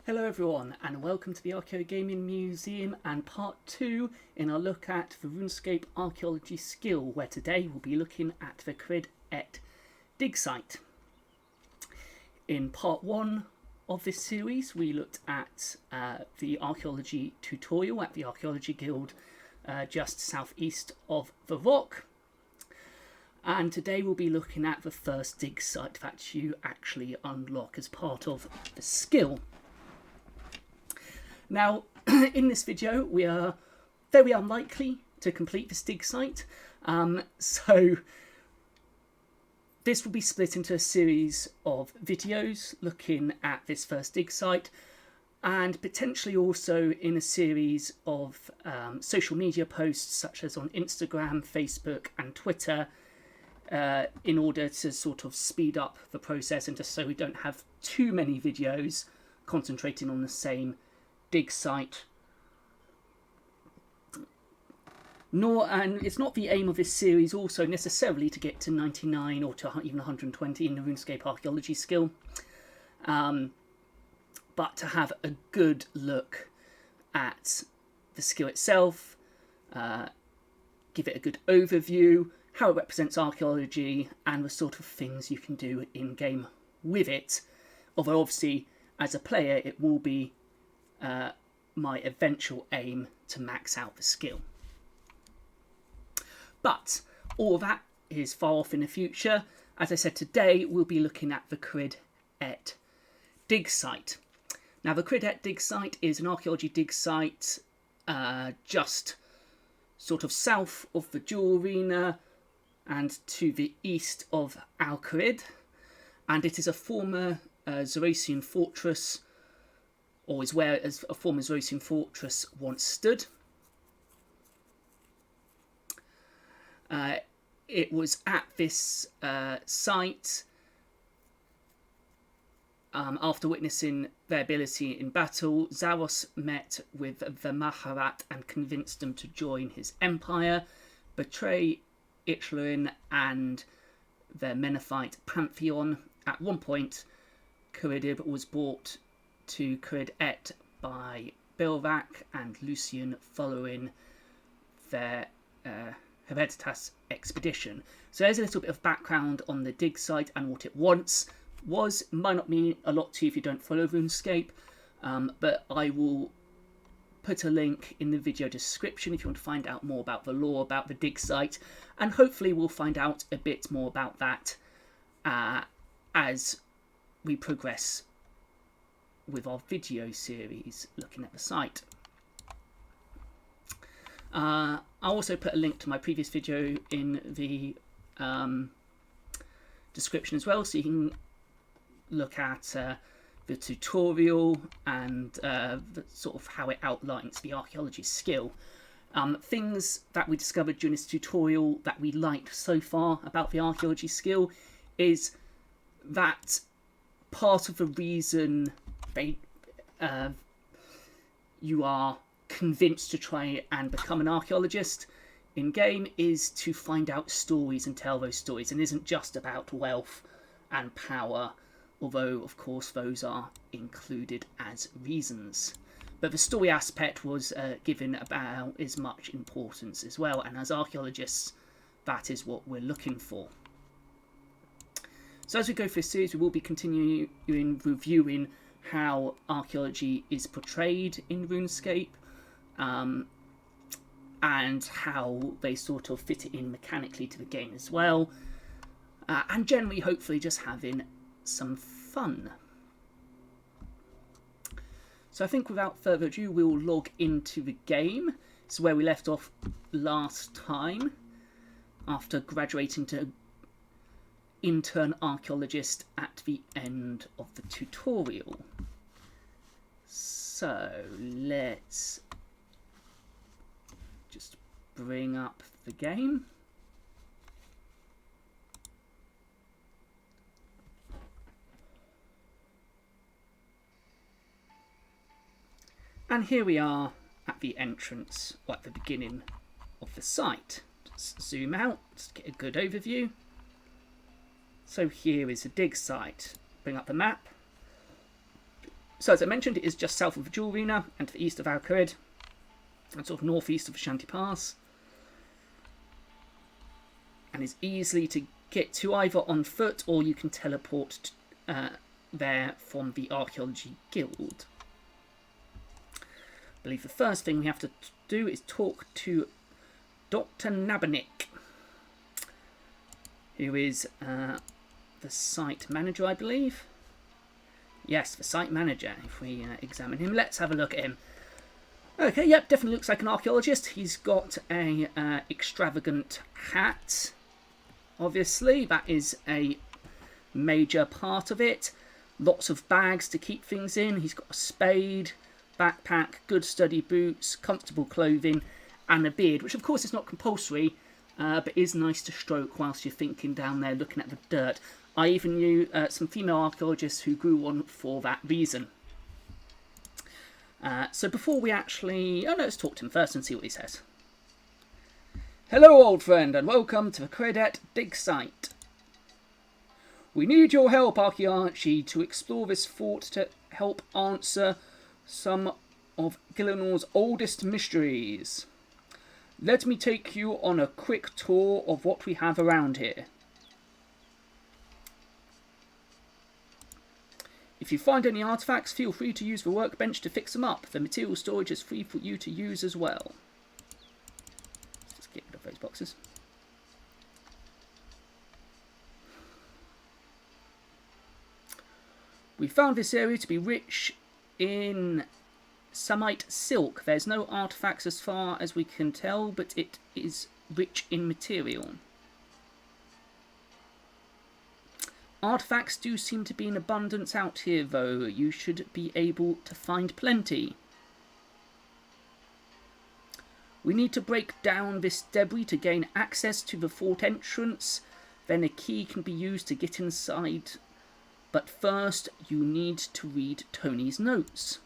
Hello everyone and welcome to the Archaeogaming Museum and part 2 in our look at the RuneScape Archaeology skill, where today we'll be looking at the Kharid et dig site. In part 1 of this series we looked at the Archaeology tutorial at the Archaeology Guild just southeast of the rock. And today we'll be looking at the first dig site that you actually unlock as part of the skill. Now, in this video, we are very unlikely to complete this dig site, so this will be split into a series of videos looking at this first dig site, and potentially also in a series of social media posts such as on Instagram, Facebook and Twitter, in order to sort of speed up the process and just so we don't have too many videos concentrating on the same dig site. And it's not the aim of this series also necessarily to get to 99 or to even 120 in the RuneScape Archaeology skill, but to have a good look at the skill itself, give it a good overview, how it represents archaeology, and the sort of things you can do in-game with it. Although obviously, as a player, it will be my eventual aim to max out the skill. But all that is far off in the future. As I said, today we'll be looking at the Kharid et dig site. Now, the Kharid et dig site is an archaeology dig site just sort of south of the Duel Arena and to the east of Al-Kharid, and it is a former Zoroastrian fortress, or is where a former Zoroastrian fortress once stood. It was at this site, after witnessing their ability in battle, Zaros met with the Al-Kharid and convinced them to join his empire, betray Ichluin and their Menethite pantheon. At one point, Kharid was brought to Kharid et by Bilrak and Lucian following their Hereditas expedition. So there's a little bit of background on the dig site and what it once was. Might not mean a lot to you if you don't follow RuneScape, but I will put a link in the video description if you want to find out more about the lore about the dig site, and hopefully we'll find out a bit more about that as we progress with our video series looking at the site. I'll also put a link to my previous video in the description as well, so you can look at the tutorial and the sort of how it outlines the archaeology skill. Things that we discovered during this tutorial that we liked so far about the archaeology skill is that part of the reason you are convinced to try and become an archaeologist in game is to find out stories and tell those stories, and isn't just about wealth and power, although of course those are included as reasons. But the story aspect was given about as much importance as well, and as archaeologists that is what we're looking for. So as we go through this series, we will be continuing reviewing how archaeology is portrayed in RuneScape, and how they sort of fit it in mechanically to the game as well, and generally hopefully just having some fun. So I think without further ado we'll log into the game. This is where we left off last time after graduating to intern archaeologist at the end of the tutorial. So let's just bring up the game. And here we are at the entrance, or at the beginning of the site. Just zoom out, just get a good overview. So here is the dig site. Bring up the map. So as I mentioned, it is just south of the Duel Arena and to the east of Al-Kharid, and sort of northeast of Shanti Pass, and is easily to get to either on foot or you can teleport there from the Archaeology Guild. I believe the first thing we have to do is talk to Dr. Nabanik, who is the site manager, I believe. Yes, the site manager. If we examine him, let's have a look at him. Okay, yep, definitely looks like an archaeologist. He's got a extravagant hat. Obviously, that is a major part of it. Lots of bags to keep things in. He's got a spade, backpack, good sturdy boots, comfortable clothing, and a beard, which of course is not compulsory, but is nice to stroke whilst you're thinking down there looking at the dirt. I even knew some female archaeologists who grew one for that reason. So before we actually... Oh no, let's talk to him first and see what he says. Hello, old friend, and welcome to the Credet dig site. We need your help, Archaeology, to explore this fort to help answer some of Gillinor's oldest mysteries. Let me take you on a quick tour of what we have around here. If you find any artifacts, feel free to use the workbench to fix them up. The material storage is free for you to use as well. Let's get rid of those boxes. We found this area to be rich in Samite silk. There's no artifacts as far as we can tell, but it is rich in material. Artifacts do seem to be in abundance out here, though. You should be able to find plenty. We need to break down this debris to gain access to the fort entrance. Then a key can be used to get inside. But first, you need to read Tony's notes.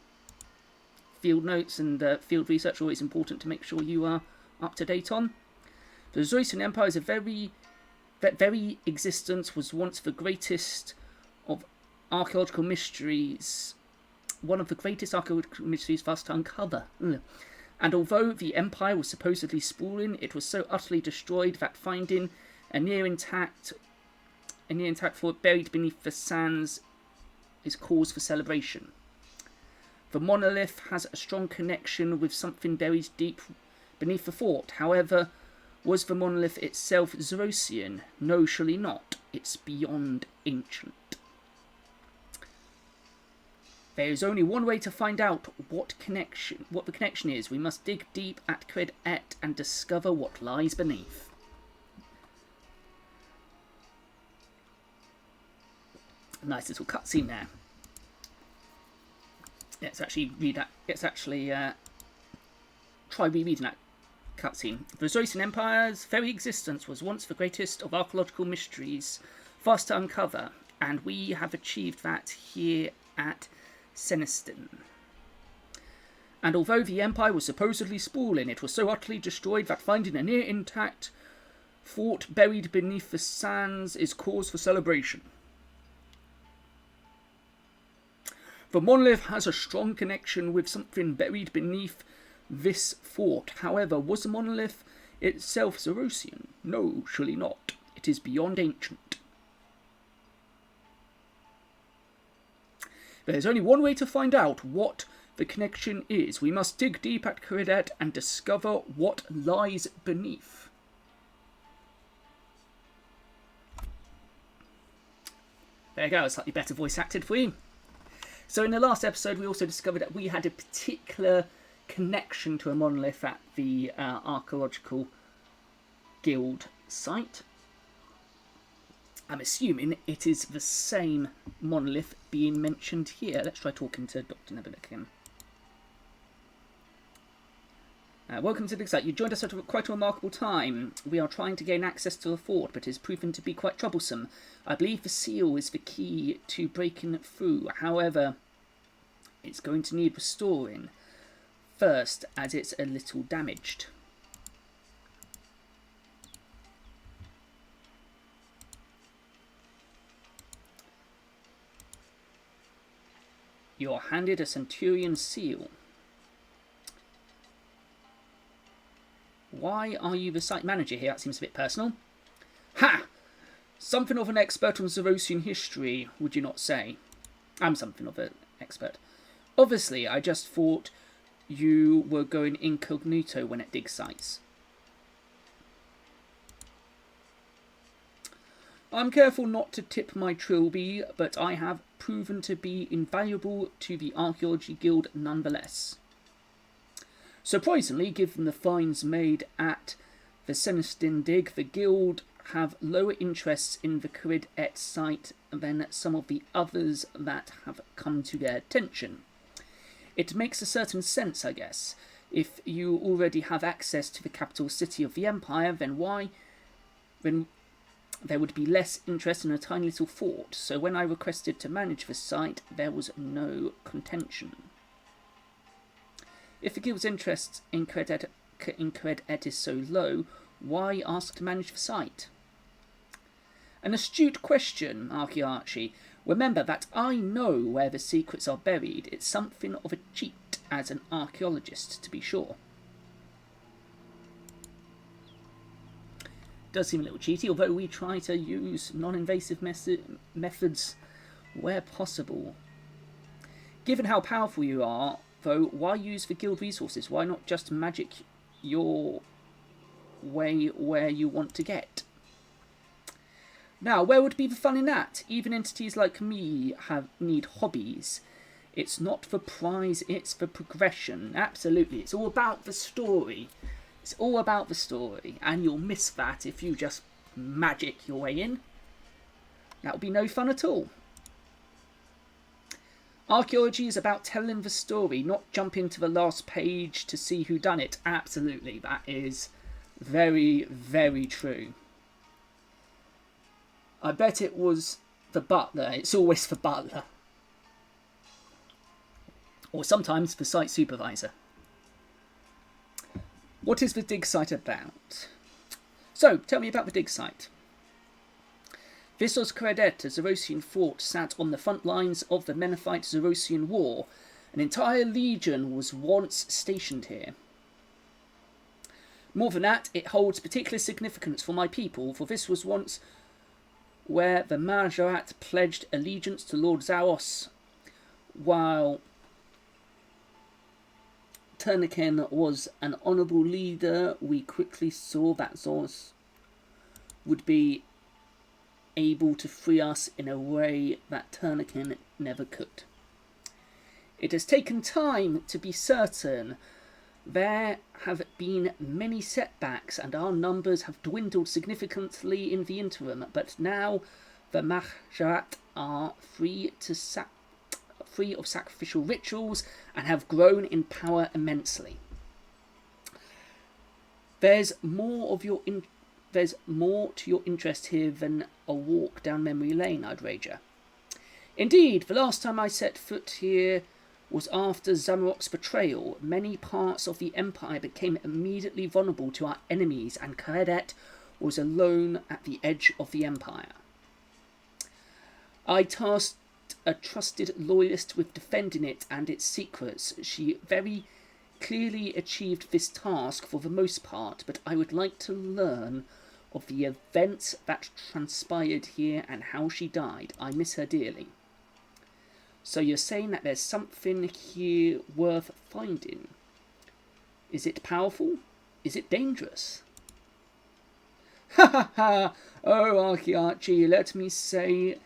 Field notes and field research are always important to make sure you are up to date on. The Zoysian Empire is that very existence was once the greatest of archaeological mysteries, one of the greatest archaeological mysteries for us to uncover. And although the empire was supposedly sprawling, it was so utterly destroyed that finding a near intact fort buried beneath the sands is cause for celebration. The monolith has a strong connection with something buried deep beneath the fort. However, was the monolith itself Zerosian? No, surely not. It's beyond ancient. There is only one way to find out what the connection is. We must dig deep at Credet and discover what lies beneath. Nice little cutscene there. Let's actually read that. Let's actually try rereading that cutscene. The Zoysian Empire's very existence was once the greatest of archaeological mysteries for us to uncover, and we have achieved that here at Senestin. And although the empire was supposedly sprawling, it was so utterly destroyed that finding a near intact fort buried beneath the sands is cause for celebration. The monolith has a strong connection with something buried beneath this fort. However, was the monolith itself Zerosian? No, surely not. It is beyond ancient. There is only one way to find out what the connection is. We must dig deep at Credet and discover what lies beneath. There you go, a slightly better voice acted for you. So in the last episode, we also discovered that we had a particular connection to a monolith at the Archaeological Guild site. I'm assuming it is the same monolith being mentioned here. Let's try talking to Dr. Nebelik again. Welcome to the site. You joined us at quite a remarkable time. We are trying to gain access to the fort, but it has proven to be quite troublesome. I believe the seal is the key to breaking through. However, it's going to need restoring first, as it's a little damaged. You're handed a Centurion seal. Why are you the site manager here? That seems a bit personal. Ha! Something of an expert on Zerosian history, would you not say? I'm something of an expert. Obviously, I just thought you were going incognito when at dig sites. I'm careful not to tip my trilby, but I have proven to be invaluable to the Archaeology Guild nonetheless. Surprisingly, given the finds made at the Senestin dig, the Guild have lower interests in the Kharid site than some of the others that have come to their attention. It makes a certain sense, I guess. If you already have access to the capital city of the Empire, then there would be less interest in a tiny little fort, so when I requested to manage the site, there was no contention. If the Guild's interest in Kharid is so low, why ask to manage the site? An astute question, Archaeology. Remember that I know where the secrets are buried. It's something of a cheat as an archaeologist, to be sure. Does seem a little cheaty, although we try to use non-invasive methods where possible. Given how powerful you are, though, why use the Guild resources? Why not just magic your way where you want to get? Now, where would be the fun in that? Even entities like me need hobbies. It's not for prize, it's for progression. Absolutely, it's all about the story. It's all about the story, and you'll miss that if you just magic your way in. That would be no fun at all. Archaeology is about telling the story, not jumping to the last page to see who done it. Absolutely, that is very, very true. I bet it was the butler. It's always the butler. Or sometimes the site supervisor. What is the dig site about? So, tell me about the dig site. Vissos Kharid, a Zerosian fort, sat on the front lines of the Menethite-Zerosian War. An entire legion was once stationed here. More than that, it holds particular significance for my people, for this was once where the Majorat pledged allegiance to Lord Zaros, while Turniken was an honourable leader. We quickly saw that Zaros would be able to free us in a way that Turniken never could. It has taken time to be certain. There have been many setbacks and our numbers have dwindled significantly in the interim, but now the Majorat are free of sacrificial rituals and have grown in power immensely. There's more to your interest here than a walk down memory lane, I'd wager. Indeed, the last time I set foot here was after Zamarok's betrayal. Many parts of the Empire became immediately vulnerable to our enemies, and Kharid was alone at the edge of the Empire. I tasked a trusted loyalist with defending it and its secrets. She very clearly achieved this task for the most part, but I would like to learn of the events that transpired here and how she died. I miss her dearly. So you're saying that there's something here worth finding. Is it powerful? Is it dangerous? Ha ha ha! Oh, Archaeology, let me say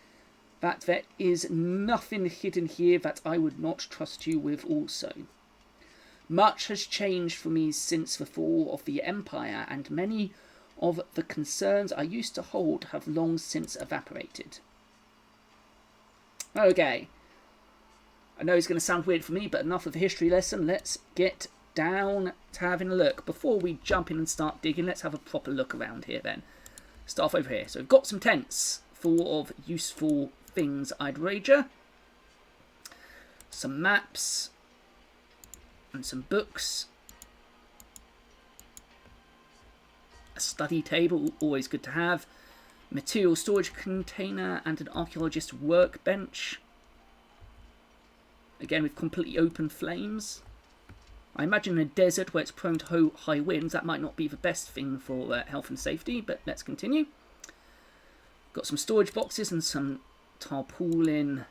that there is nothing hidden here that I would not trust you with also. Much has changed for me since the fall of the Empire, and many of the concerns I used to hold have long since evaporated. Okay. I know it's going to sound weird for me, but enough of the history lesson. Let's get down to having a look. Before we jump in and start digging, let's have a proper look around here then. Start off over here. So we've got some tents full of useful things, I'd wager. Some maps. And some books. A study table, always good to have. Material storage container and an archaeologist workbench. Again, with completely open flames. I imagine in a desert where it's prone to high winds, that might not be the best thing for health and safety, but let's continue. Got some storage boxes and some tarpaulin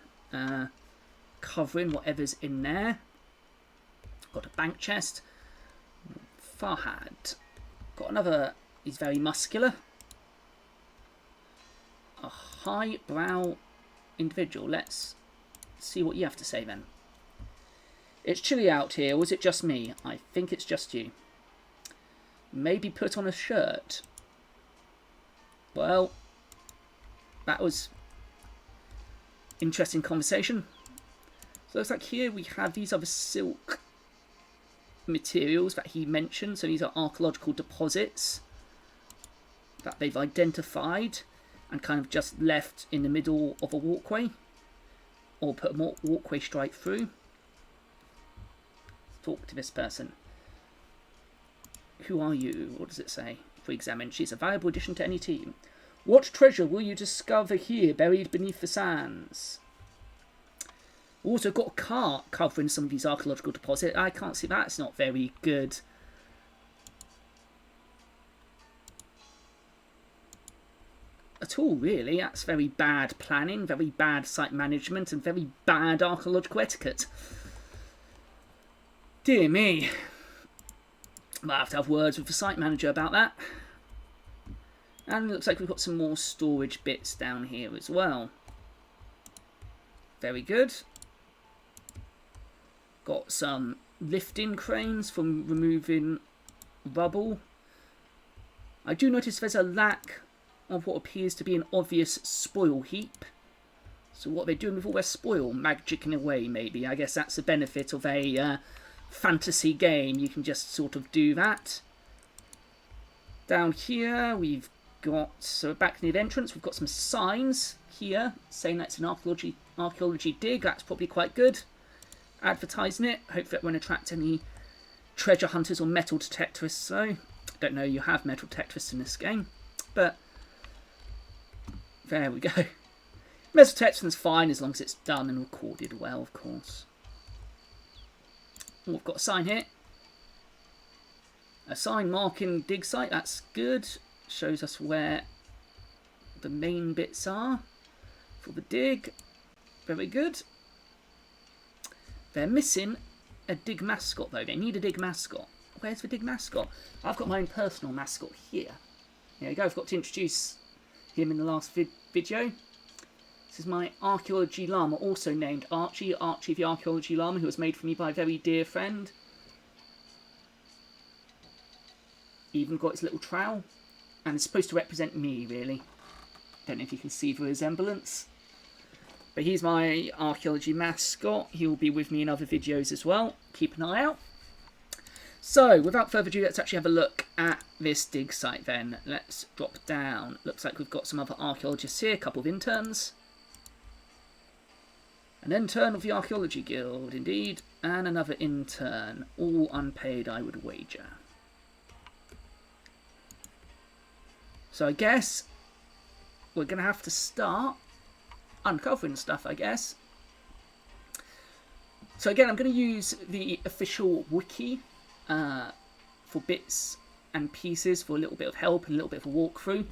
covering whatever's in there. Got a bank chest. Farhad. Got another, he's very muscular. A highbrow individual. Let's see what you have to say then. It's chilly out here, or is it just me? I think it's just you. Maybe put on a shirt. Well, that was interesting conversation. So it looks like here we have these other silk materials that he mentioned. So these are archaeological deposits that they've identified and kind of just left in the middle of a walkway, or put a walkway straight through. Talk to this person. Who are you? What does it say? For examine. She's a valuable addition to any team. What treasure will you discover here, buried beneath the sands? Also got a cart covering some of these archaeological deposits. I can't see that's not very good. At all, really. That's very bad planning, very bad site management, and very bad archaeological etiquette. Dear me. Might have to have words with the site manager about that. And it looks like we've got some more storage bits down here as well. Very good. Got some lifting cranes for removing rubble. I do notice there's a lack of what appears to be an obvious spoil heap. So what are they doing with all their spoil? Magicking away, maybe. I guess that's the benefit of a fantasy game. You can just sort of do that. Down here we've got, so back near the entrance, we've got some signs here saying that's an archaeology dig. That's probably quite good. Advertising it. Hopefully it won't attract any treasure hunters or metal detectorists. So, I don't know you have metal detectorists in this game, but there we go. Metal detectoring's fine as long as it's done and recorded well, of course. Oh, we've got a sign here. A sign marking dig site. That's good. Shows us where the main bits are for the dig. Very good. They're missing a dig mascot though. They need a dig mascot. Where's the dig mascot? I've got my own personal mascot here. There you go. I've got to introduce him in the last video. This is my archaeology llama, also named Archie. Archie the archaeology llama, who was made for me by a very dear friend. Even got his little trowel. And it's supposed to represent me, really. Don't know if you can see the resemblance. But he's my archaeology mascot. He will be with me in other videos as well. Keep an eye out. So, without further ado, let's actually have a look at this dig site then. Let's drop down. Looks like we've got some other archaeologists here. A couple of interns. An intern of the Archaeology Guild, indeed. And another intern. All unpaid, I would wager. So I guess we're going to have to start uncovering stuff, I guess. So again, I'm going to use the official wiki for bits and pieces for a little bit of help and a little bit of a walkthrough.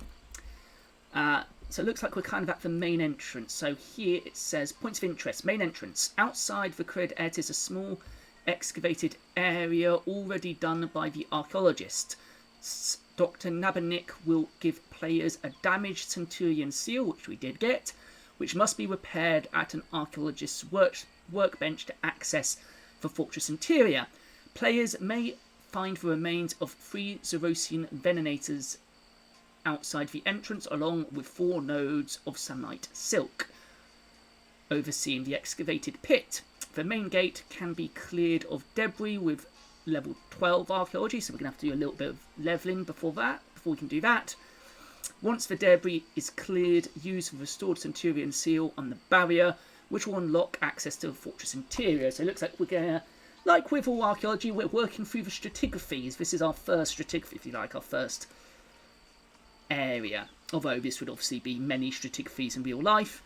So it looks like we're kind of at the main entrance. So here it says, points of interest, main entrance. Outside the Kharid is a small excavated area already done by the archaeologist. Dr. Nabanik will give players a damaged Centurion seal, which we did get, which must be repaired at an archaeologist's workbench to access the fortress interior. Players may find the remains of 3 Zerosian venenators outside the entrance, along with 4 nodes of samite silk, overseeing the excavated pit. The main gate can be cleared of debris with level 12 archaeology, so we're going to have to do a little bit of leveling before we can do that. Once the debris is cleared, use the restored Centurion seal on the barrier, which will unlock access to the fortress interior. So it looks like we're going to, like with all archaeology, we're working through the stratigraphies. This is our first stratigraphy, if you like, our first area. Although this would obviously be many stratigraphies in real life.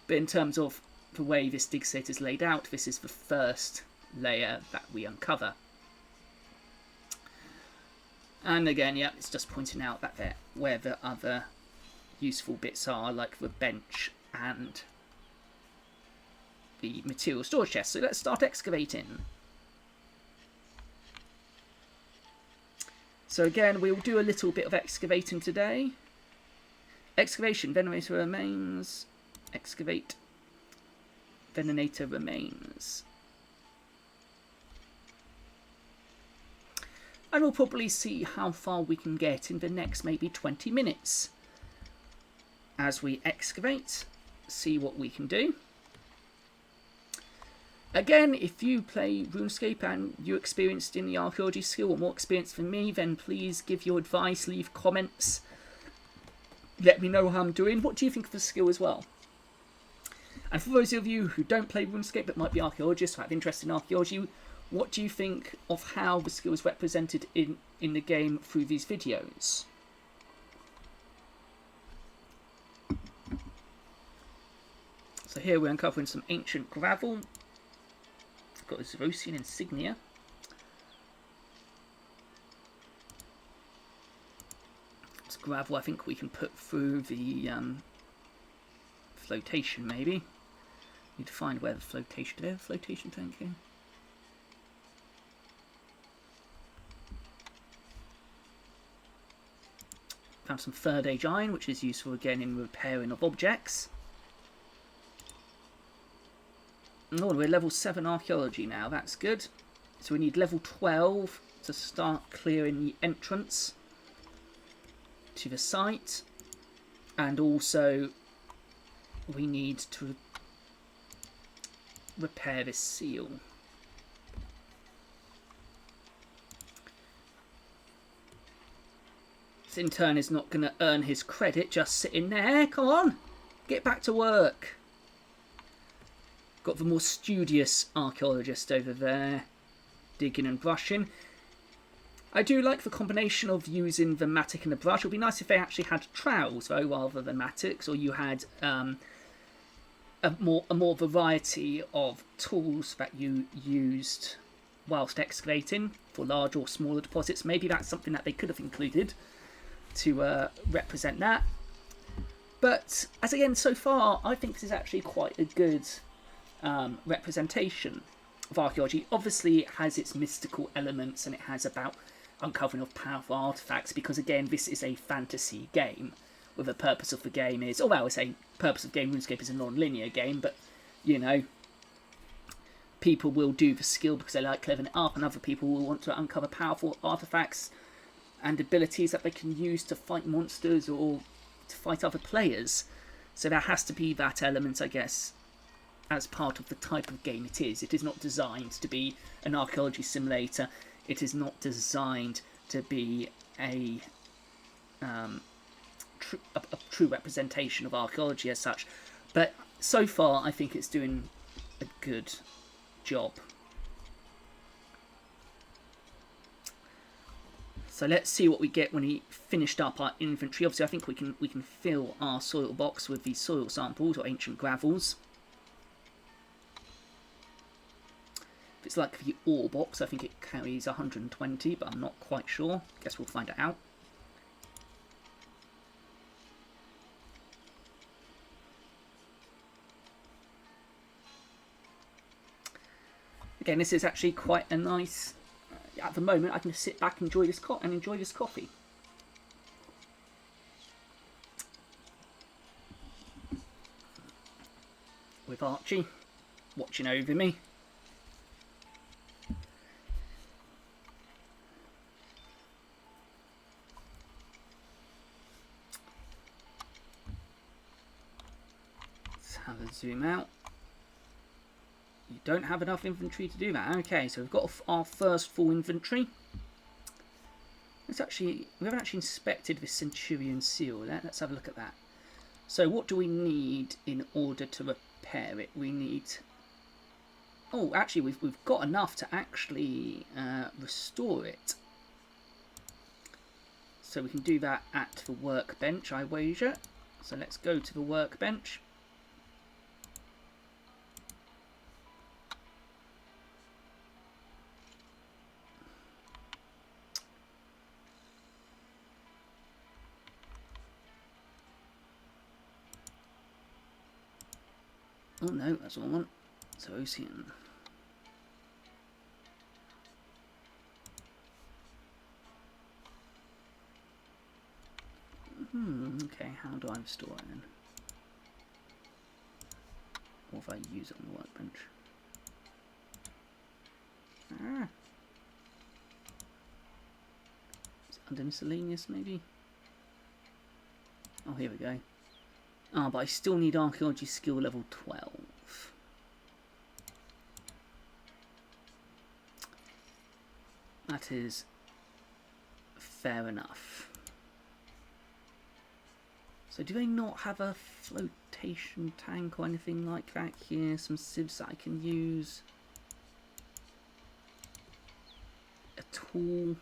But in terms of the way this dig set is laid out, this is the first layer that we uncover. And again, yeah, it's just pointing out that where the other useful bits are, like the bench and the material storage chest. So let's start excavating. So again, we'll do a little bit of excavating today. Excavation, Venator remains. Excavate, Venator remains. And we'll probably see how far we can get in the next maybe 20 minutes. As we excavate, see what we can do. Again, if you play RuneScape and you're experienced in the archaeology skill or more experienced than me, then please give your advice, leave comments. Let me know how I'm doing. What do you think of the skill as well? And for those of you who don't play RuneScape but might be archaeologists or have interest in archaeology, what do you think of how the skill is represented in the game through these videos? So here we're uncovering some ancient gravel. We've got a Zerosian insignia. This gravel I think we can put through the flotation maybe. Need to find where the flotation, do they have a flotation tank here? Found some third age iron, which is useful again in repairing of objects. Oh, we're level 7 archaeology now, that's good. So we need level 12 to start clearing the entrance to the site. And also we need to repair this seal. This intern is not going to earn his credit just sitting there. Come on, get back to work. Got the more studious archaeologist over there, digging and brushing. I do like the combination of using the mattock and the brush. It would be nice if they actually had trowels though, rather than mattocks, or you had a more variety of tools that you used whilst excavating for large or smaller deposits. Maybe that's something that they could have included to represent that. But as again, so far, I think this is actually quite a good representation of archaeology. Obviously it has its mystical elements and it has about uncovering of powerful artifacts, because again this is a fantasy game where the purpose of the game is, or well, I say purpose of game, RuneScape is a non-linear game, but you know, people will do the skill because they like leveling it up, and other people will want to uncover powerful artifacts and abilities that they can use to fight monsters or to fight other players. So there has to be that element, I guess, as part of the type of game it is. It is not designed to be an archaeology simulator. It is not designed to be a true representation of archaeology as such. But so far, I think it's doing a good job. So let's see what we get when we finished up our inventory. Obviously, I think we can fill our soil box with these soil samples or ancient gravels. If it's like the ore box, I think it carries 120, but I'm not quite sure. Guess we'll find it out. Again, this is actually quite a nice. At the moment, I can just sit back and enjoy this coffee. With Archie watching over me. Let's have a zoom out. You don't have enough inventory to do that. Okay, so we've got our first full inventory. We haven't actually inspected this Centurion seal yet. Let's have a look at that. So what do we need in order to repair it? We need... Oh, actually, we've got enough to actually restore it. So we can do that at the workbench, I wager. So let's go to the workbench. Oh no, that's what I want. So Ocean. Okay, how do I restore it then? Or if I use it on the workbench? Ah. Is it under miscellaneous maybe? Oh, here we go. Ah, but I still need archaeology skill level 12. That is fair enough. So do they not have a flotation tank or anything like that here? Some sieves that I can use? A tool?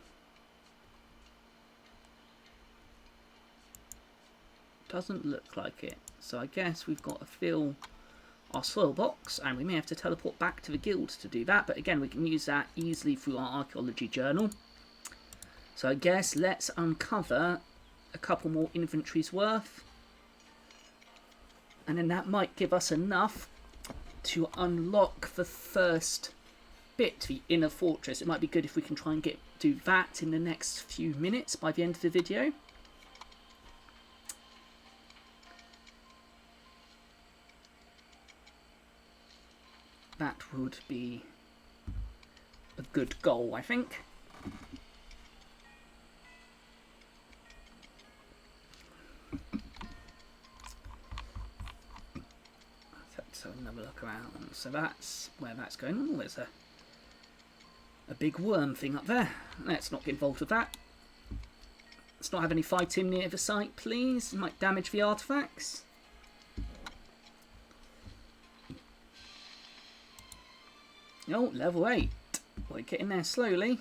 Doesn't look like it. So I guess we've got to fill our soil box, and we may have to teleport back to the guild to do that, but again we can use that easily through our archaeology journal. So I guess let's uncover a couple more inventories worth, and then that might give us enough to unlock the first bit, the inner fortress. It might be good if we can try and do that in the next few minutes by the end of the video. That would be a good goal, I think. So another look around. So that's where that's going. Oh, there's a big worm thing up there. Let's not get involved with that. Let's not have any fighting near the site, please. It might damage the artifacts. Oh, level 8. We're getting there slowly.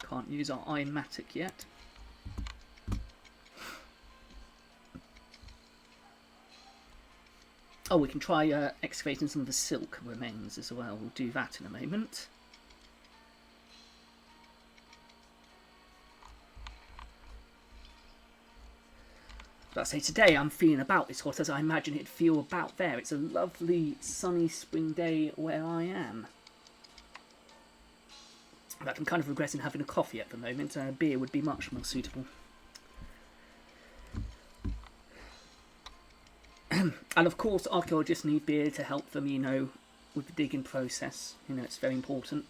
Can't use our iron matic yet. Oh, we can try excavating some of the silk remains as well. We'll do that in a moment. But I say today I'm feeling about as hot as I imagine it'd feel about there. It's a lovely sunny spring day where I am. But I'm kind of regretting having a coffee at the moment. A beer would be much more suitable. And of course archaeologists need beer to help them, you know, with the digging process. You know, it's very important.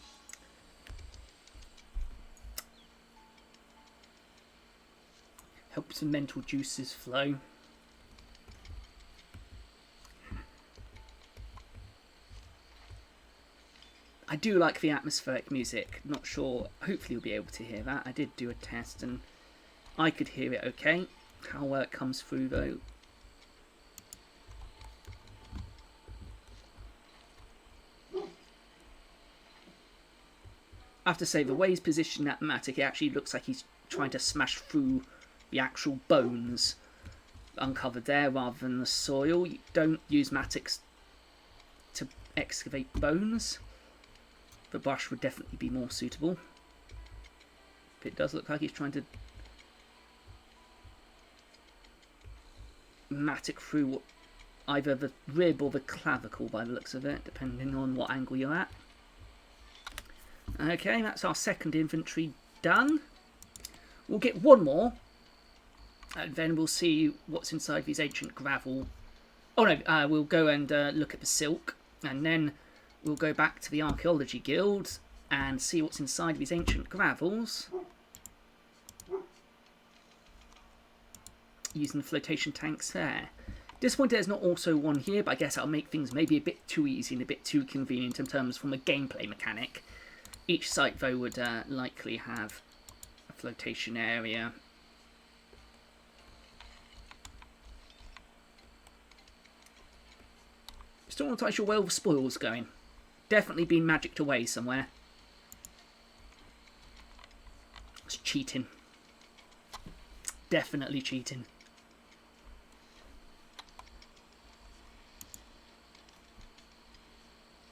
Helps the mental juices flow. I do like the atmospheric music. Not sure, hopefully you'll be able to hear that. I did do a test and I could hear it okay. How it comes through though. I have to say, the way he's positioned that matic, it actually looks like he's trying to smash through the actual bones uncovered there rather than the soil. You don't use matics to excavate bones. The brush would definitely be more suitable. But it does look like he's trying to matic through either the rib or the clavicle by the looks of it, depending on what angle you're at. Okay, that's our second inventory done. We'll get one more, and then we'll see what's inside these ancient gravel. Oh no, we'll go and look at the silk, and then we'll go back to the Archaeology Guild and see what's inside these ancient gravels. Using the flotation tanks there. Disappointed there's not also one here, but I guess that'll make things maybe a bit too easy and a bit too convenient in terms from a gameplay mechanic. Each site, though, would likely have a flotation area. Still not entirely sure where all the spoil's going. Definitely been magicked away somewhere. It's cheating. Definitely cheating.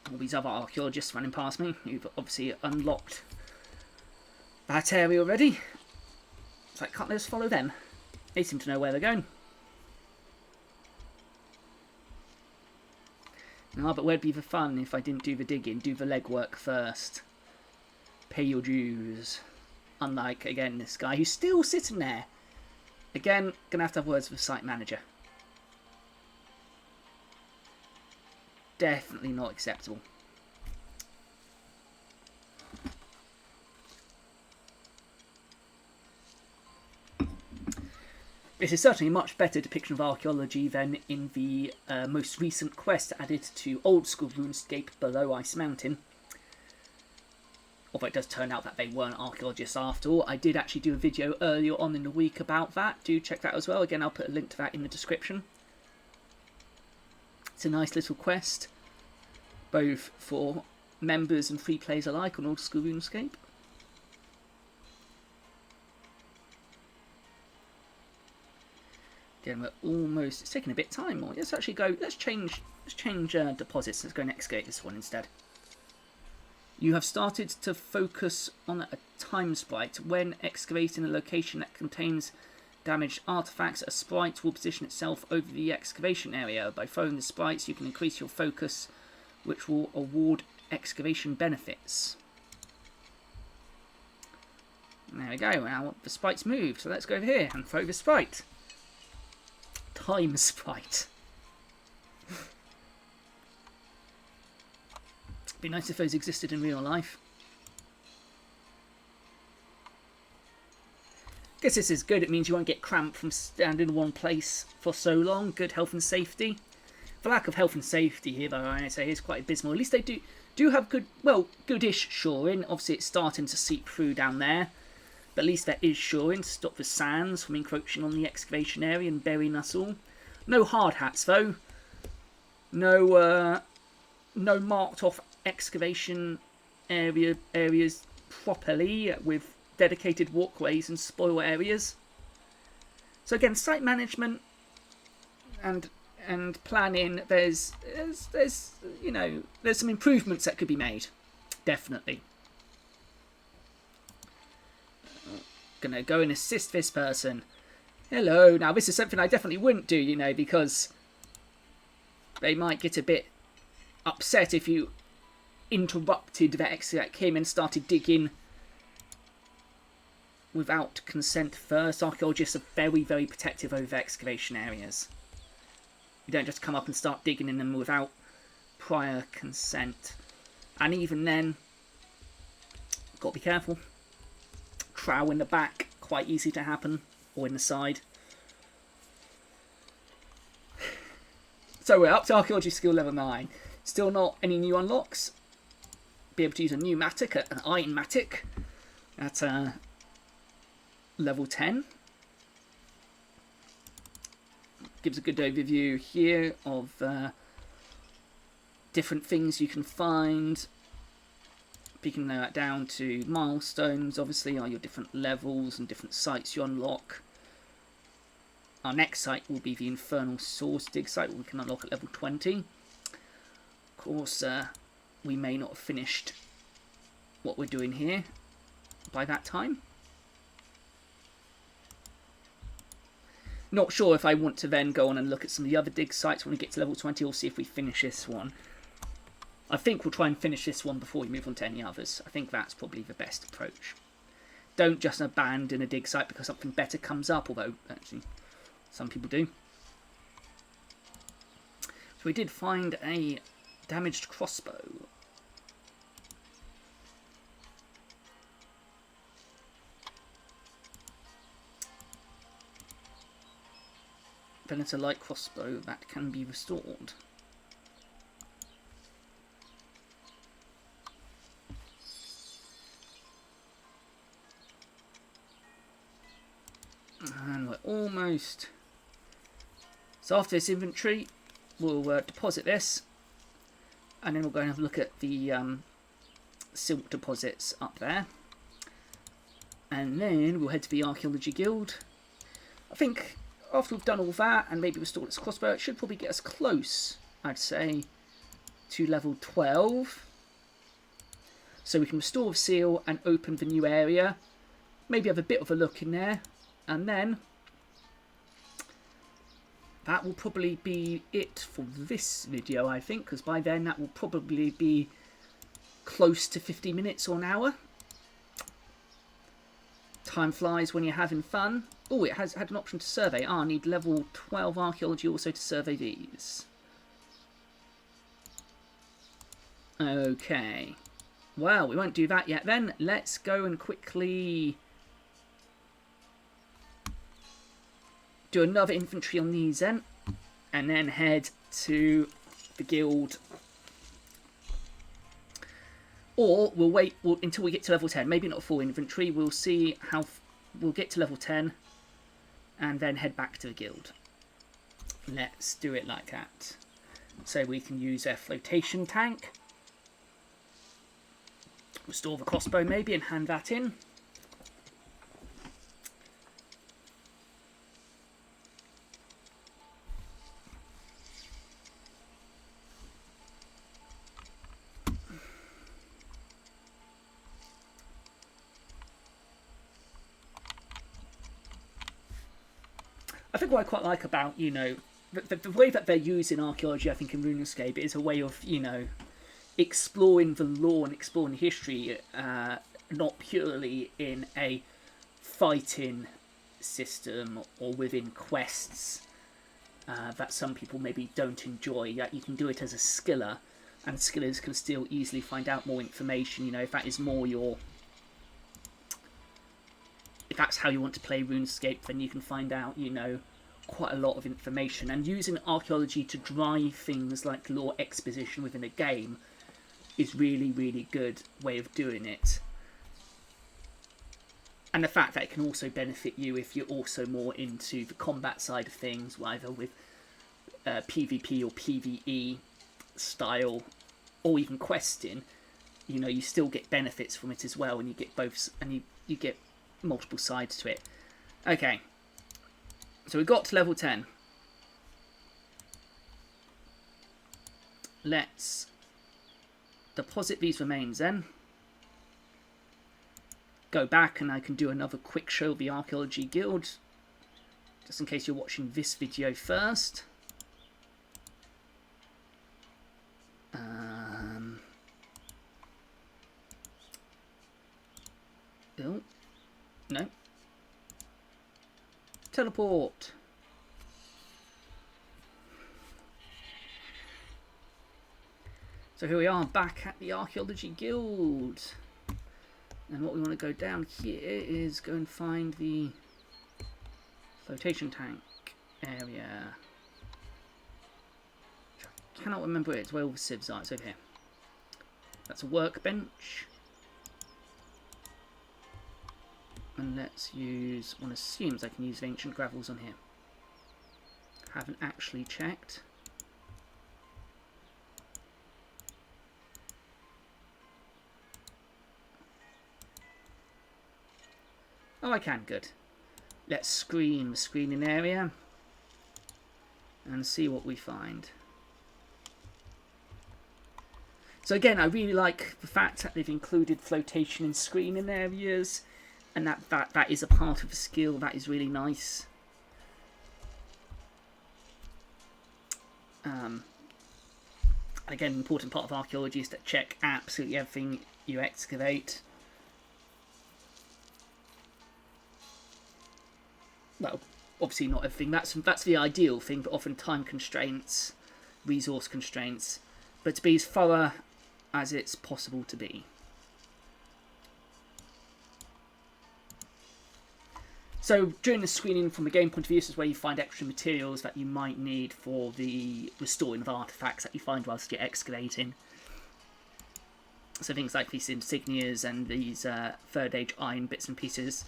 All these other archaeologists running past me, who've obviously unlocked that area already. It's like, can't they just follow them? They seem to know where they're going. No, but where'd be the fun if I didn't do the digging? Do the legwork first. Pay your dues. Unlike, again, this guy who's still sitting there. Again, gonna have to have words with the site manager. Definitely not acceptable. This is certainly a much better depiction of archaeology than in the most recent quest added to old school RuneScape below Ice Mountain. Although it does turn out that they weren't archaeologists after all. I did actually do a video earlier on in the week about that. Do check that as well. Again, I'll put a link to that in the description. It's a nice little quest, both for members and free players alike on old school RuneScape. Again, we're almost. It's taking a bit of time. Let's actually go. Let's change deposits. Let's go and excavate this one instead. You have started to focus on a time sprite. When excavating a location that contains damaged artifacts, a sprite will position itself over the excavation area. By following the sprites, you can increase your focus, which will award excavation benefits. There we go. Now the sprite's moved, so let's go over here and throw the sprite. Time sprite. Be nice if those existed in real life. Guess this is good. It means you won't get cramped from standing in one place for so long. Good health and safety. The lack of health and safety here, though, I say, is quite abysmal. At least they do have good, well, goodish shoring. Obviously, it's starting to seep through down there. But at least there is shoring to stop the sands from encroaching on the excavation area and burying us all. No hard hats, though. No marked off excavation areas properly with dedicated walkways and spoil areas. So again, site management and planning. There's you know, there's some improvements that could be made, definitely. Gonna go and assist this person. Hello. Now this is something I definitely wouldn't do, you know, because they might get a bit upset if you interrupted the excavate, came and started digging without consent first. Archaeologists are very, very protective over excavation areas. You don't just come up and start digging in them without prior consent. And even then, got to be careful. Trowel in the back, quite easy to happen, or in the side. So we're up to Archaeology skill level 9. Still not any new unlocks. Be able to use a pneumatic, an ironmatic at level 10. Gives a good overview here of different things you can find. You can narrow that down to milestones, obviously, are your different levels and different sites you unlock. Our next site will be the Infernal Source Dig site, we can unlock at level 20. Of course, we may not have finished what we're doing here by that time. Not sure if I want to then go on and look at some of the other dig sites when we get to level 20, or see if we finish this one. I think we'll try and finish this one before we move on to any others. I think that's probably the best approach. Don't just abandon a dig site because something better comes up, although actually some people do. So we did find a damaged crossbow. Then it's a light crossbow that can be restored. And we're almost. So after this inventory, we'll deposit this, and then we'll go and have a look at the silk deposits up there, and then we'll head to the Archaeology Guild. I think after we've done all that and maybe restored its crossbow, it should probably get us close, I'd say, to level 12. So we can restore the seal and open the new area. maybe have a bit of a look in there, and then that will probably be it for this video, I think, because by then that will probably be close to 50 minutes or an hour. Time flies when you're having fun. Oh, it has had an option to survey. I need level 12 archaeology also to survey these. Okay. Well, we won't do that yet then. Let's go and quickly do another inventory on these then, and then head to the guild. Or we'll wait until we get to level 10. Maybe not full inventory. We'll see how we'll get to level 10 and then head back to the guild. Let's do it like that. So we can use a flotation tank. Restore the crossbow maybe and hand that in. I think what I quite like about, you know, the way that they're using archaeology, I think, in RuneScape is a way of, you know, exploring the lore and exploring history, not purely in a fighting system or within quests that some people maybe don't enjoy. That you can do it as a skiller, and skillers can still easily find out more information. You know, if that is more your... if that's how you want to play RuneScape, then you can find out, you know, quite a lot of information. And using archaeology to drive things like lore exposition within a game is really, really good way of doing it. And the fact that it can also benefit you if you're also more into the combat side of things, either with PvP or PvE style, or even questing, you know, you still get benefits from it as well, and you get both, and you get multiple sides to it. Okay, so we got to level 10. Let's deposit these remains then. Go back and I can do another quick show of the Archaeology Guild, just in case you're watching this video first. Oh, no. Teleport. So here we are, back at the Archaeology Guild. And what we want to go down here is go and find the flotation tank area. I cannot remember where it's where all the sieves are. It's over here. That's a workbench. And let's use, one assumes I can use the ancient gravels on here. Haven't actually checked. Oh, I can, good. Let's screen the screening area and see what we find. So again, I really like the fact that they've included flotation in screening areas, and that is a part of the skill. That is really nice. Again, an important part of archaeology is to check absolutely everything you excavate. Well, obviously not everything. That's the ideal thing, but often time constraints, resource constraints. But to be as thorough as it's possible to be. So during the screening, from a game point of view, this is where you find extra materials that you might need for the restoring of artifacts that you find whilst you're excavating. So things like these insignias and these third age iron bits and pieces.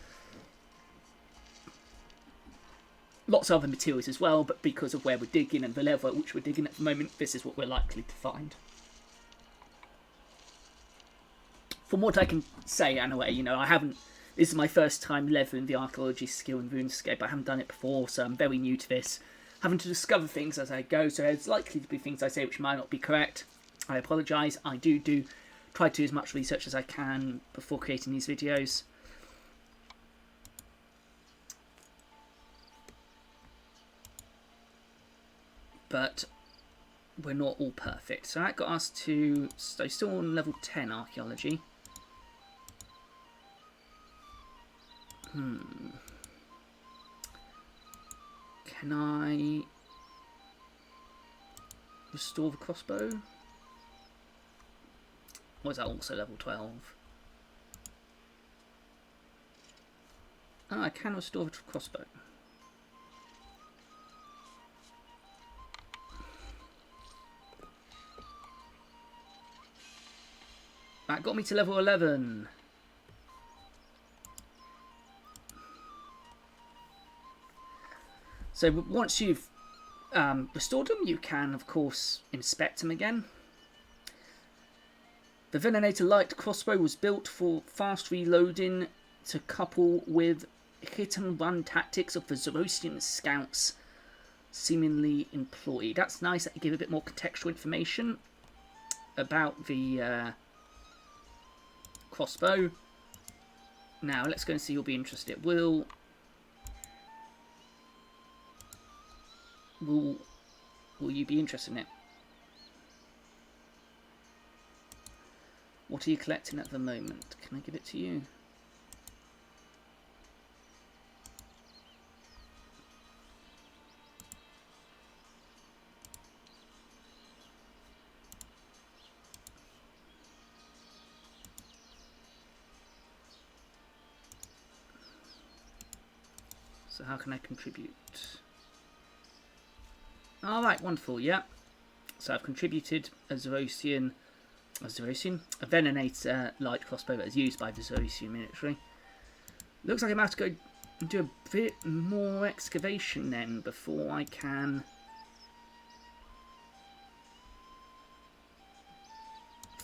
Lots of other materials as well, but because of where we're digging and the level at which we're digging at the moment, this is what we're likely to find. From what I can say, anyway, you know, this is my first time leveling the archaeology skill in RuneScape. I haven't done it before, so I'm very new to this. Having to discover things as I go, so there's likely to be things I say which might not be correct. I apologise. I try to do as much research as I can before creating these videos. but we're not all perfect. So that got us to, so still on level 10 archaeology. Can I restore the crossbow? Or is that also level 12? Oh, I can restore the crossbow. That got me to level 11. So once you've restored them, you can, of course, inspect them again. The Venator light crossbow was built for fast reloading to couple with hit-and-run tactics of the Zoroastrian scouts seemingly employed. That's nice that you give a bit more contextual information about the crossbow. Now, let's go and see you'll be interested. Will you be interested in it? What are you collecting at the moment? Can I give it to you? So how can I contribute? Alright, wonderful, yeah. So I've contributed a Venator light crossbow that is used by the Zoroastrian military. Looks like I'm about to go and do a bit more excavation then before I can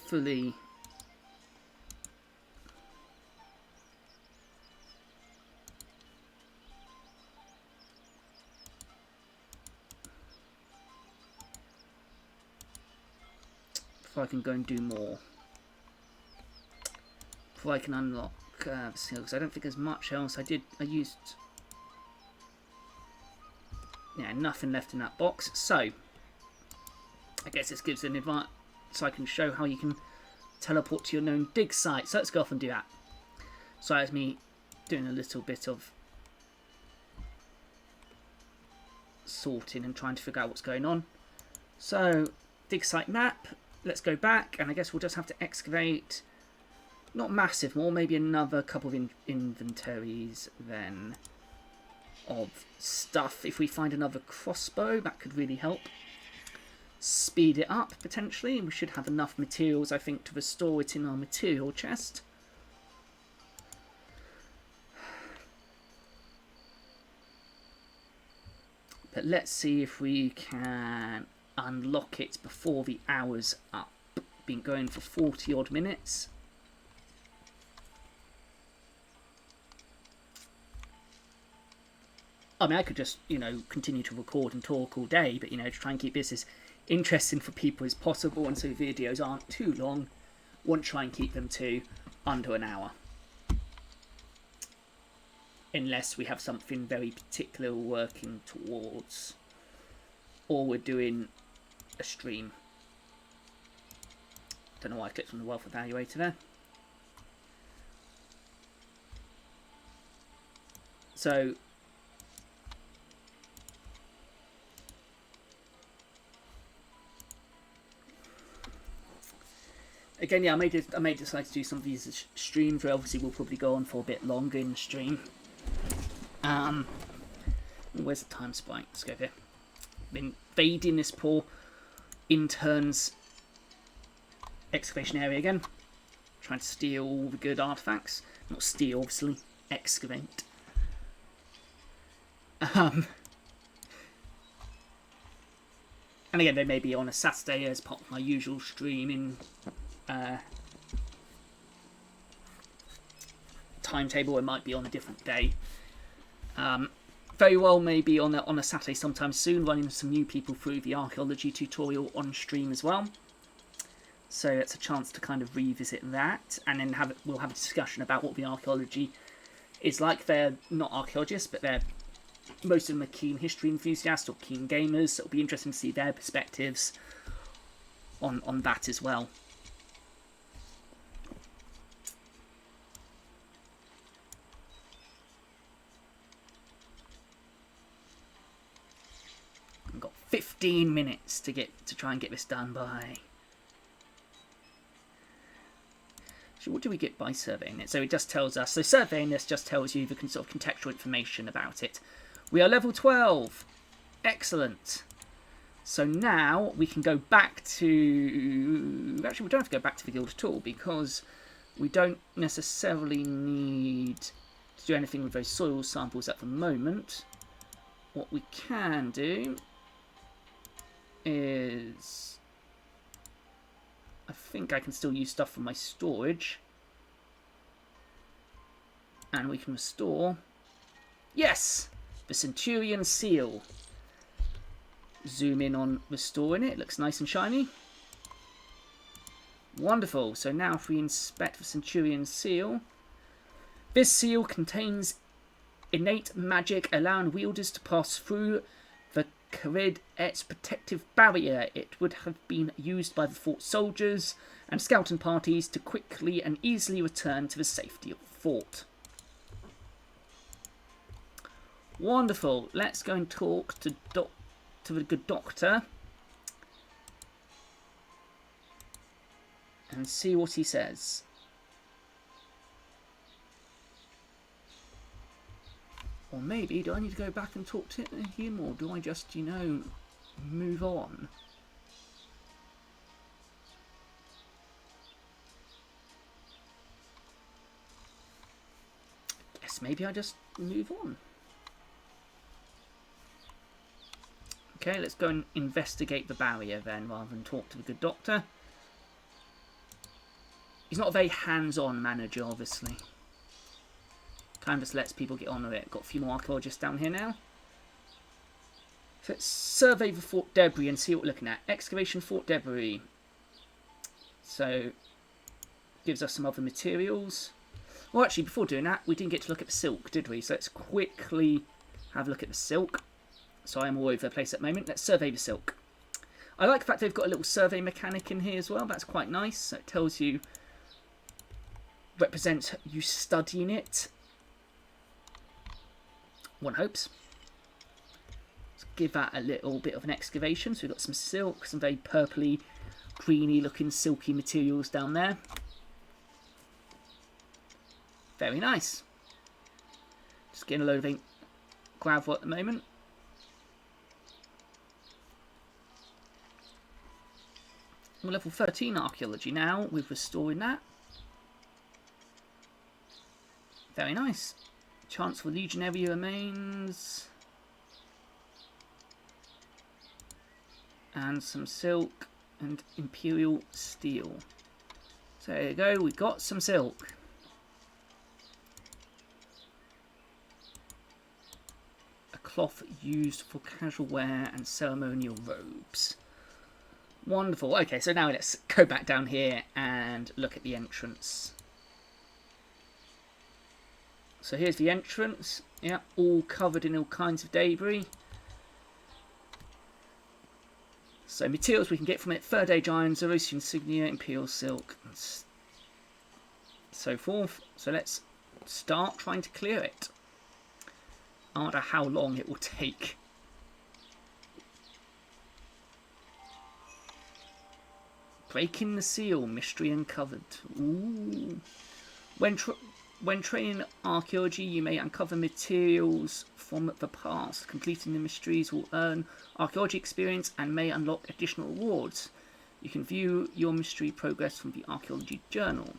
fully I can go and do more. Before I can unlock the skills. I don't think there's much else. I used... Yeah, nothing left in that box. So, I guess this gives an advantage. So I can show how you can teleport to your known dig site. So let's go off and do that. So that's me doing a little bit of sorting and trying to figure out what's going on. So, dig site map. Let's go back, and I guess we'll just have to excavate, not massive more, maybe another couple of inventories then of stuff. If we find another crossbow, that could really help speed it up, potentially. And we should have enough materials, I think, to restore it in our material chest. But let's see if we can unlock it before the hour's up. Been going for 40 odd minutes. I mean, I could just, you know, continue to record and talk all day, but, you know, to try and keep this as interesting for people as possible, and so videos aren't too long, want to try and keep them to under an hour. Unless we have something very particular we're working towards, or we're doing a stream. Don't know why I clicked on the wealth evaluator there. So again, yeah, I may decide to do some of these streams where obviously we'll probably go on for a bit longer in the stream. Where's the time spike? Let's go here. Been invading this poor intern's excavation area again. Trying to steal all the good artifacts. Not steal, obviously. Excavate. And again, they may be on a Saturday as part of my usual streaming timetable. It might be on a different day. Very well maybe on a Saturday sometime soon, running some new people through the archaeology tutorial on stream as well. So it's a chance to kind of revisit that, and then we'll have a discussion about what the archaeology is like. They're not archaeologists, but they're most of them are keen history enthusiasts or keen gamers, so it'll be interesting to see their perspectives on that as well. I've got 15 minutes to try and get this done by. So what do we get by surveying it? So it just tells us, so surveying this just tells you the sort of contextual information about it. We are level 12. Excellent. So now we can go back to... Actually, we don't have to go back to the guild at all, because we don't necessarily need to do anything with those soil samples at the moment. What we can do is... I think I can still use stuff from my storage. And we can restore... Yes! The Centurion Seal. Zoom in on restoring it. It looks nice and shiny. Wonderful. So now if we inspect the Centurion Seal, this seal contains innate magic allowing wielders to pass through the Al-Kharid's protective barrier. It would have been used by the fort soldiers and scouting parties to quickly and easily return to the safety of the fort. Wonderful. Let's go and talk to the good doctor and see what he says. Or maybe, do I need to go back and talk to him, or do I just, you know, move on? Guess maybe I just move on. Okay, let's go and investigate the barrier then, rather than talk to the good doctor. He's not a very hands-on manager, obviously. Kind of just lets people get on with it. Got a few more archaeologists down here now. So let's survey the fort debris and see what we're looking at. Excavation fort debris. So, gives us some other materials. Well, actually, before doing that, we didn't get to look at the silk, did we? So let's quickly have a look at the silk. So I'm all over the place at the moment. Let's survey the silk. I like the fact they've got a little survey mechanic in here as well. That's quite nice. So it tells you, represents you studying it. One hopes. Let's give that a little bit of an excavation. So we've got some silk, some very purpley, greeny looking silky materials down there. Very nice. Just getting a load of gravel at the moment. We're level 13 archaeology now, with restoring that. Very nice. Chance for legionary remains. And some silk and imperial steel. So there you go, we got some silk. A cloth used for casual wear and ceremonial robes. Wonderful. Okay, so now let's go back down here and look at the entrance. So here's the entrance. Yeah, all covered in all kinds of debris. So materials we can get from it: third age iron, Zoroastrian insignia, imperial silk, and so forth. So let's start trying to clear it. I wonder how long it will take. Breaking the seal, mystery uncovered. Ooh. When training archaeology, you may uncover materials from the past. Completing the mysteries will earn archaeology experience and may unlock additional rewards. You can view your mystery progress from the archaeology journal.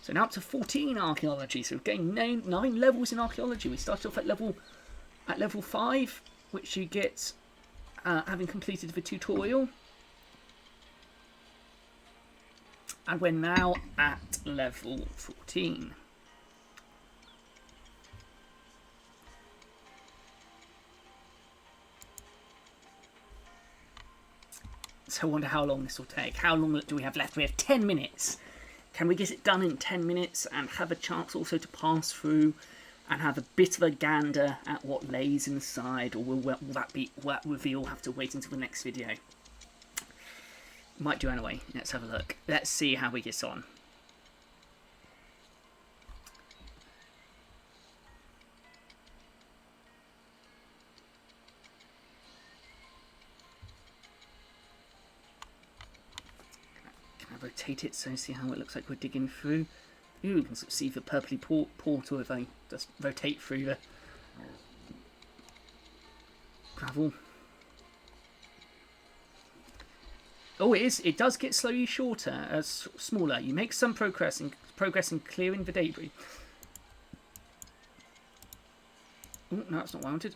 So now up to 14 archaeology. So we're getting 9 levels in archaeology. We started off at level 5, which you get having completed the tutorial. And we're now at level 14. So I wonder how long this will take. How long do we have left? We have 10 minutes. Can we get it done in 10 minutes and have a chance also to pass through and have a bit of a gander at what lays inside, or will that reveal have to wait until the next video? Might do anyway. Let's have a look. Let's see how we get on. Can I rotate it so see how it looks like we're digging through? Ooh, you can sort of see the purpley portal if I just rotate through the gravel. Oh, it does get slowly shorter, smaller. You make some progress in clearing the debris. Oh, no, that's not what I wanted.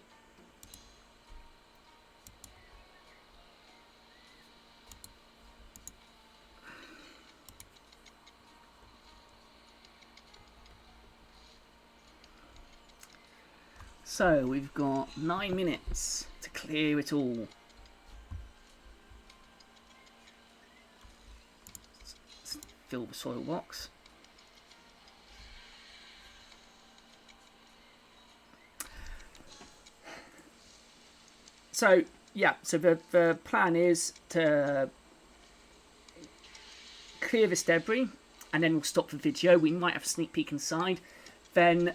So, we've got 9 minutes to clear it all. Fill the soil box. So, yeah, so the plan is to clear this debris, and then we'll stop the video. We might have a sneak peek inside. Then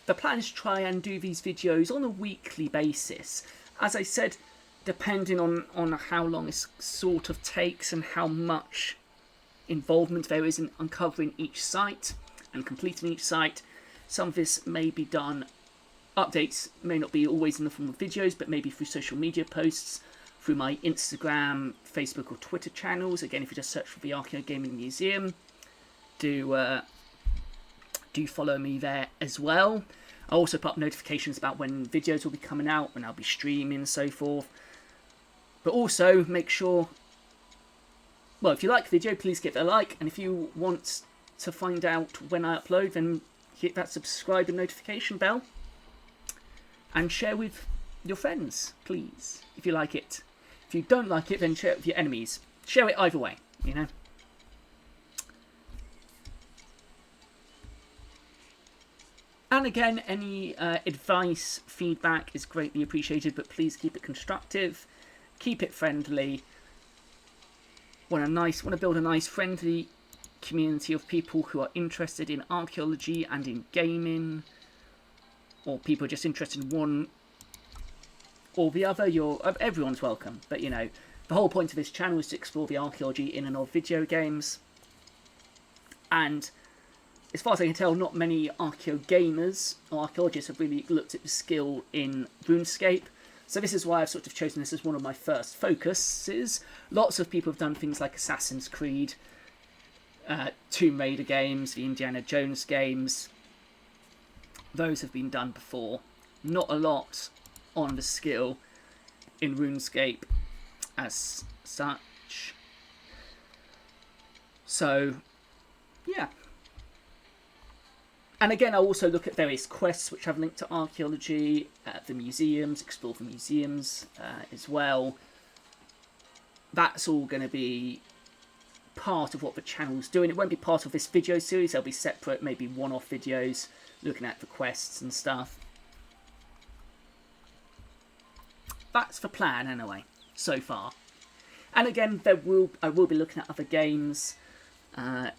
the plan is to try and do these videos on a weekly basis. As I said, depending on how long it sort of takes and how much involvement there is in uncovering each site and completing each site. Some of this may be done, updates may not be always in the form of videos, but maybe through social media posts, through my Instagram, Facebook or Twitter channels. Again, if you just search for the Archaeogaming Museum, do follow me there as well. I also put up notifications about when videos will be coming out, when I'll be streaming and so forth. But also make sure, well, if you like the video, please give it a like, and if you want to find out when I upload, then hit that subscribe and notification bell, and share with your friends, please, if you like it. If you don't like it, then share it with your enemies. Share it either way, you know. And again, any advice, feedback is greatly appreciated, but please keep it constructive, keep it friendly. Want to build a nice, friendly community of people who are interested in archaeology and in gaming, or people just interested in one or the other. Everyone's welcome. But you know, the whole point of this channel is to explore the archaeology in and of video games. And as far as I can tell, not many archaeogamers or archaeologists have really looked at the skill in RuneScape. So this is why I've sort of chosen this as one of my first focuses. Lots of people have done things like Assassin's Creed, Tomb Raider games, the Indiana Jones games. Those have been done before. Not a lot on the skill in RuneScape as such. So, yeah. And again, I'll also look at various quests which have linked to archaeology, the museums, explore the museums as well. That's all going to be part of what the channel's doing. It won't be part of this video series. They'll be separate, maybe one-off videos looking at the quests and stuff. That's the plan anyway, so far. And again, I will be looking at other games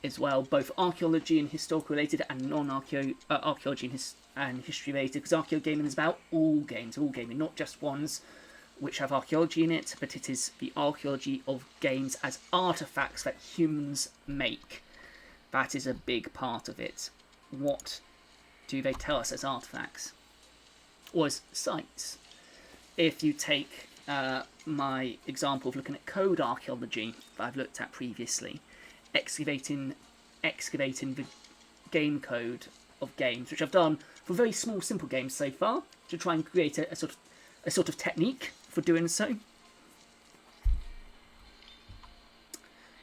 as well, both archaeology and historical related, and non-archaeology and history related, because archaeogaming is about all gaming, not just ones which have archaeology in it, but it is the archaeology of games as artifacts that humans make. That is a big part of it. What do they tell us as artifacts? Or as sites? If you take my example of looking at code archaeology that I've looked at previously, excavating the game code of games, which I've done for very small, simple games so far, to try and create a sort of technique for doing so.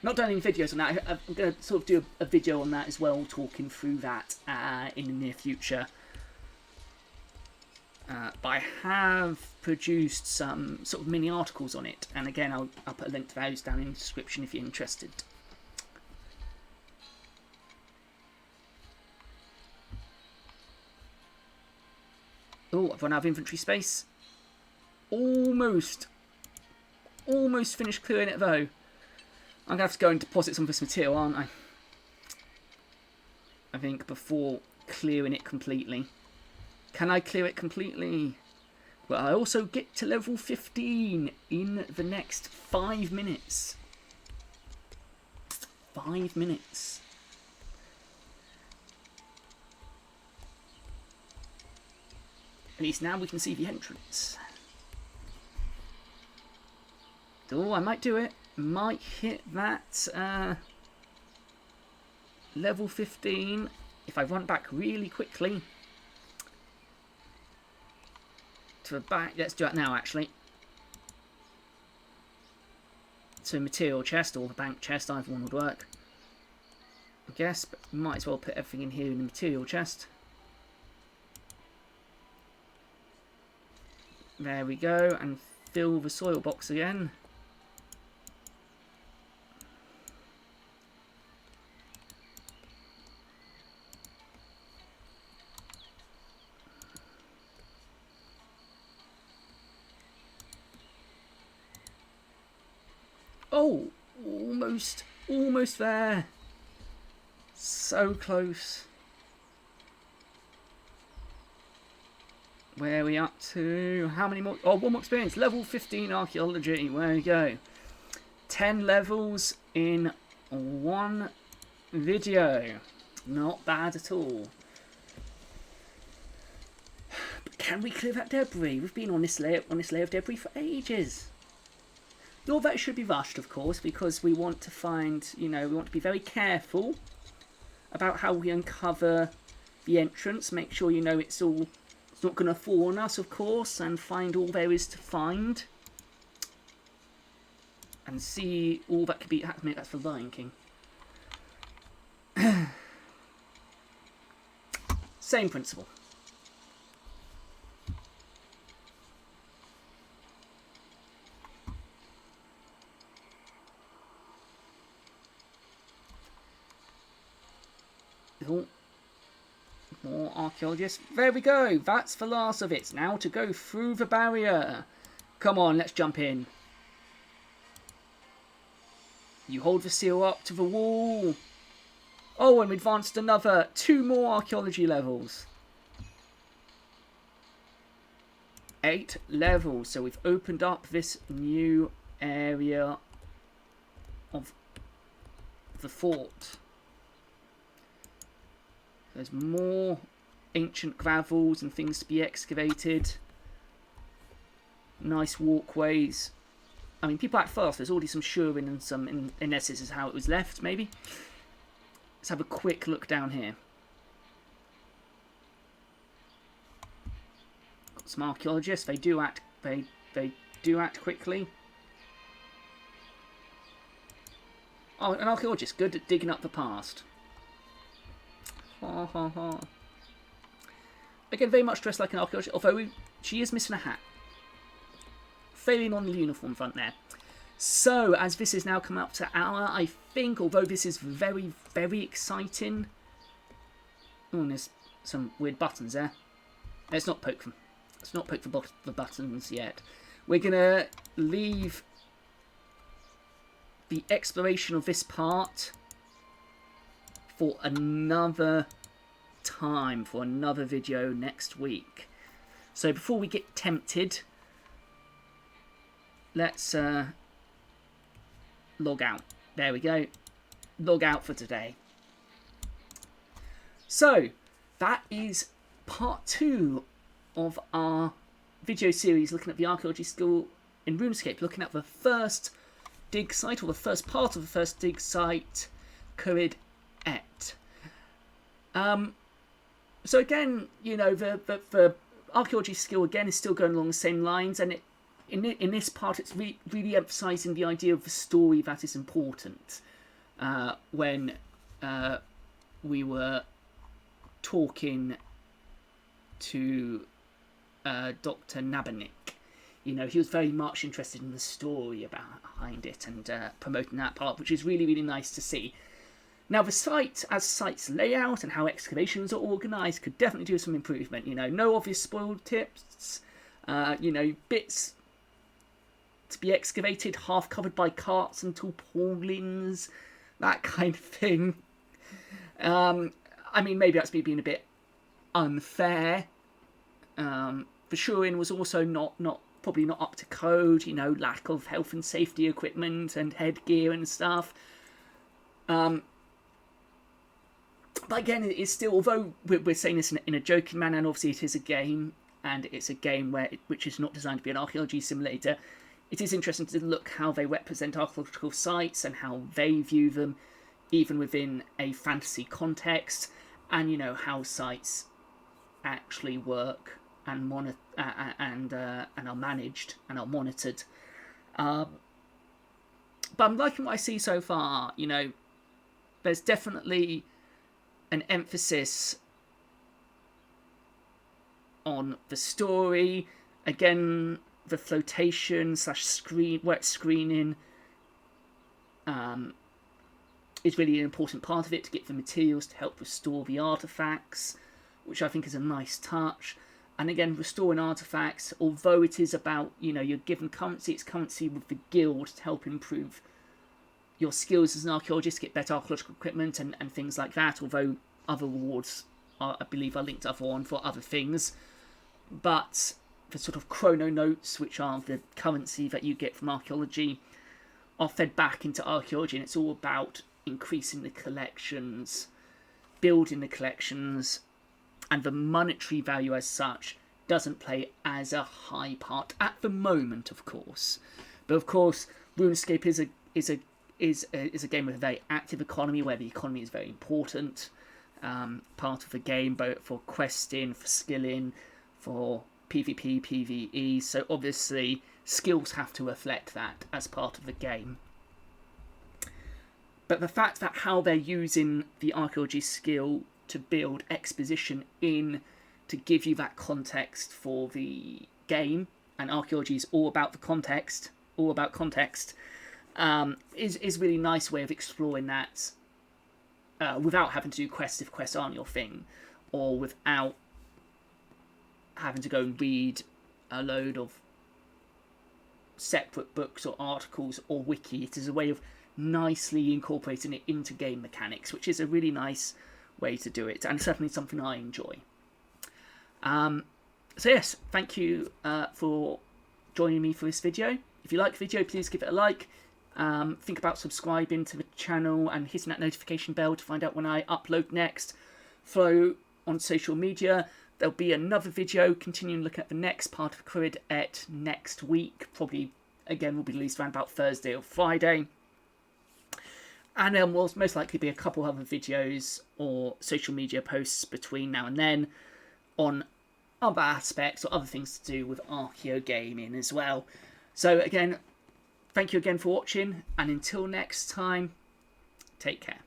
Not done any videos on that. I'm going to sort of do a video on that as well, talking through that in the near future. But I have produced some sort of mini articles on it, and again, I'll put a link to those down in the description if you're interested. Oh, I've run out of inventory space. Almost finished clearing it though. I'm going to have to go and deposit some of this material, aren't I? I think before clearing it completely. Can I clear it completely? Well, I also get to level 15 in the next 5 minutes. 5 minutes. At least now we can see the entrance. Oh, I might do it. Might hit that level 15 if I run back really quickly. To the back. Let's do that now, actually. So material chest or the bank chest, either one would work. I guess, but might as well put everything in here in the material chest. There we go, and fill the soil box again. Oh, almost there. So close. Where are we up to? How many more? Oh, one more experience. Level 15 archaeology. There we go. 10 levels in one video. Not bad at all. But can we clear that debris? We've been on this layer of debris for ages. Not that it should be rushed, of course, because we want to find, we want to be very careful about how we uncover the entrance. Make sure, it's not going to fall on us, of course, and find all there is to find. And see all that could be... That's for Lion King. Same principle. More archaeologists. There we go. That's the last of it. Now to go through the barrier. Come on, let's jump in. You hold the seal up to the wall. Oh, and we advanced another 2 more archaeology levels. 8 levels. So we've opened up this new area of the fort. There's more ancient gravels and things to be excavated. Nice walkways. I mean, people act fast. There's already some shoring and some, unless this is how it was left, maybe. Let's have a quick look down here. Got some archaeologists. They do act. They do act quickly. Oh, an archaeologist, good at digging up the past. Ha ha ha. Again, very much dressed like an archaeologist, although she is missing a hat. Failing on the uniform front there. So, as this has now come up to hour, I think, although this is very, very exciting... Oh, and there's some weird buttons there. Let's not poke them. Let's not poke the buttons yet. We're going to leave the exploration of this part for another time, for another video next week. So before we get tempted, let's log out. There we go. Log out for today. So that is part 2 of our video series looking at the archaeology school in RuneScape, looking at the first dig site, or the first part of the first dig site, Al-Kharid. So again, the archaeology skill again is still going along the same lines, and in this part it's really emphasising the idea of the story that is important. When we were talking to Dr. Nabanik, he was very much interested in the story behind it and promoting that part, which is really, really nice to see. Now, the site, as site's layout and how excavations are organised, could definitely do some improvement. No obvious spoiled tips, bits to be excavated, half covered by carts and tarpaulins, that kind of thing. Maybe that's me being a bit unfair. The shoring was also probably not up to code. Lack of health and safety equipment and headgear and stuff. But again, it is still, although we're saying this in a joking manner, and obviously it is a game, and it's a game which is not designed to be an archaeology simulator, it is interesting to look how they represent archaeological sites and how they view them, even within a fantasy context, and how sites actually work and are managed and are monitored. But I'm liking what I see so far. There's definitely an emphasis on the story. Again, the flotation / wet screening is really an important part of it, to get the materials to help restore the artifacts, which I think is a nice touch. And again, restoring artifacts, although it is about, you're given currency, it's currency with the guild to help improve your skills as an archaeologist, get better archaeological equipment and things like that, although other rewards, I believe, are linked on for other things. But the sort of chrono notes, which are the currency that you get from archaeology, are fed back into archaeology, and it's all about increasing the collections, building the collections, and the monetary value as such doesn't play as a high part at the moment, of course. But of course, RuneScape is a game with a very active economy, where the economy is very important part of the game, both for questing, for skilling, for PvP, PvE. So obviously, skills have to reflect that as part of the game. But the fact that how they're using the archaeology skill to build exposition in, to give you that context for the game, and archaeology is all about the context, is really nice way of exploring that without having to do quests if quests aren't your thing, or without having to go and read a load of separate books or articles or wiki. It is a way of nicely incorporating it into game mechanics, which is a really nice way to do it, and certainly something I enjoy. So yes, thank you for joining me for this video. If you like the video, please give it a like. Think about subscribing to the channel and hitting that notification bell to find out when I upload next. Follow on social media. There'll be another video continuing looking at the next part of Al-Kharid next week. Probably, again, will be released around about Thursday or Friday. And there will most likely be a couple other videos or social media posts between now and then on other aspects or other things to do with Archaeogaming as well. So again, thank you again for watching, and until next time, take care.